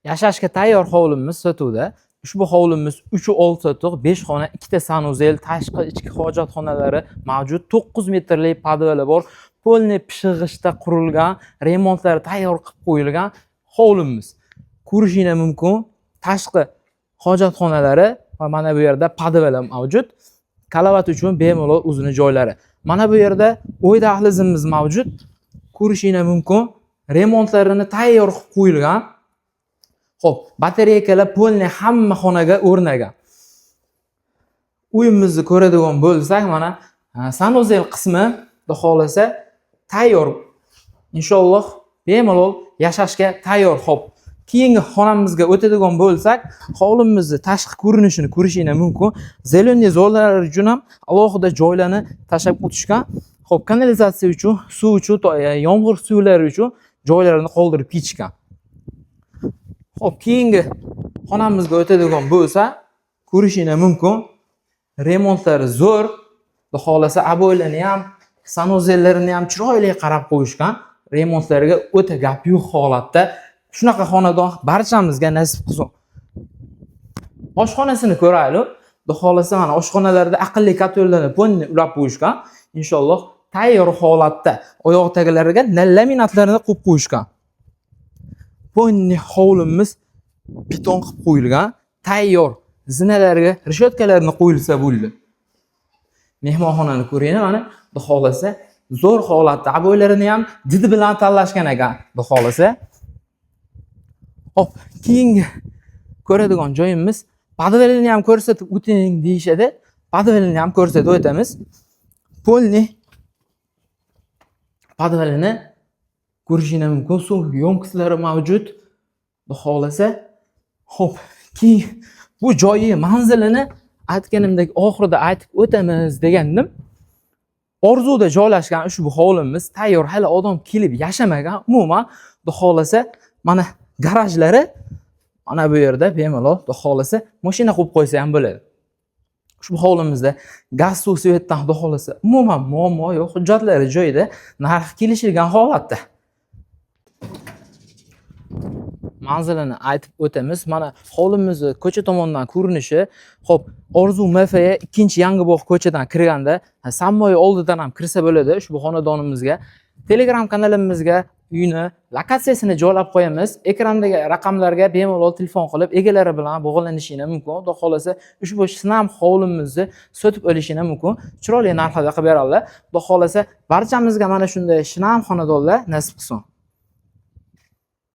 Yashashga tayyor hovlimiz sotuvda. Ushbu hovlimiz 3.6 sotuq, 5 xona, 2 ta sanuzel, tashqi ichki hojatxonalari mavjud, 9 metrlik podvali bor. Polni pishig'ishda qurilgan, remontlari tayyor qilib qo'yilgan hovlimiz. Ko'rishingiz mumkin. Tashqi hojatxonalari va mana bu yerda podval mavjud. Kalavat uchun bemalol o'zini joylari. Mana bu yerda uy dahlizimiz mavjud. Ko'rishingiz mumkin. Remontlarini tayyor qilib qo'yilgan. Xo'p, batareykalar polni hamma xonaga o'rnagan. Uyimizni ko'radigan bo'lsak, mana sanuzel qismi xudo xolasa tayyor. Inshaalloh bemalol yashashga tayyor. Xo'p, keyingi xonamizga o'tadigan bo'lsak, hovlimizni tashqi ko'rinishini ko'rishingiz mumkin. Zeleniy zonalari uchun ham alohida joylarni tashab o'tishgan. Xo'p, kanalizatsiya uchun, suv uchun, yomg'ir suvlari uchun joylarni qoldirib ketishgan. Xo'p, keyingi xonamizga o'tadigan bo'lsa, ko'rishingiz mumkin. Remontlari zo'r. Xudo xolasa aboylarni ham, sanuzellarini ham chiroyli qarab qo'yishgan. Remontlarga o'ta gap yo'q holatda. Shunaqa xonadon barchamizga nasib qilsin. Oshxonasini ko'raylik. Xudo xolasa mana oshxonalarda aqlli kotollarni ponni ulab qo'yishgan. Inshaalloh tayyor holatda oyoq taglariga laminatlarni qo'yib qo'yishgan. Ponni hovlimiz beton qilib qo'yilgan, tayyor. Zinalarga rishotkalarni qo'yilsa bo'ldi. Mehmonxonani ko'ring, mana xudo xolasa zo'r holatda. Aboylarini ham didi bilan tanlashgan ekan, xudo xolasa. Hop, keyingi ko'radigan joyimiz podvalini ham ko'rsatib o'ting deyishadi. Podvalini ham ko'rsatib o'tamiz. Polni podvalini ko'rishingiz mumkin. Suv yomkislari mavjud. Xudo xolasa. Hop, keyin bu joyi manzilini aytganimdek oxirida aytib o'tamiz degandim. Orzuda joylashgan ushbu hovlimiz tayyor, hali odam kelib yashamagan. Umuman xudo xolasa mana garajlari mana bu yerda bemalol xudo xolasa mashina qo'yib qo'ysa ham bo'ladi. Ushbu hovlimizda gaz, suv, svetdan xudo xolasa umuman muammo yo'q, hujjatlari joyida, narxi kelishilgan holatda. Manzilini aytib o'tamiz. Mana hovlimizni ko'cha tomondan ko'rinishi. Xo'p, Orzu MFA 2-Yangibog' ko'chadan kirganda, Sammoy oldidan ham kirsa bo'ladi ushbu xonadonimizga. Telegram kanalimizga uyni lokatsiyasini joylab qo'yamiz. Ekrandagi raqamlarga bemalol telefon qilib, egalari bilan bog'lanishingiz mumkin. Xudo xolasa ushbu sinam hovlimizni sotib olishingiz mumkin. Chiroyli narxda qilib beradilar. Xudo xolasa barchamizga mana shunday sinam xonadonlar nasib qilsin.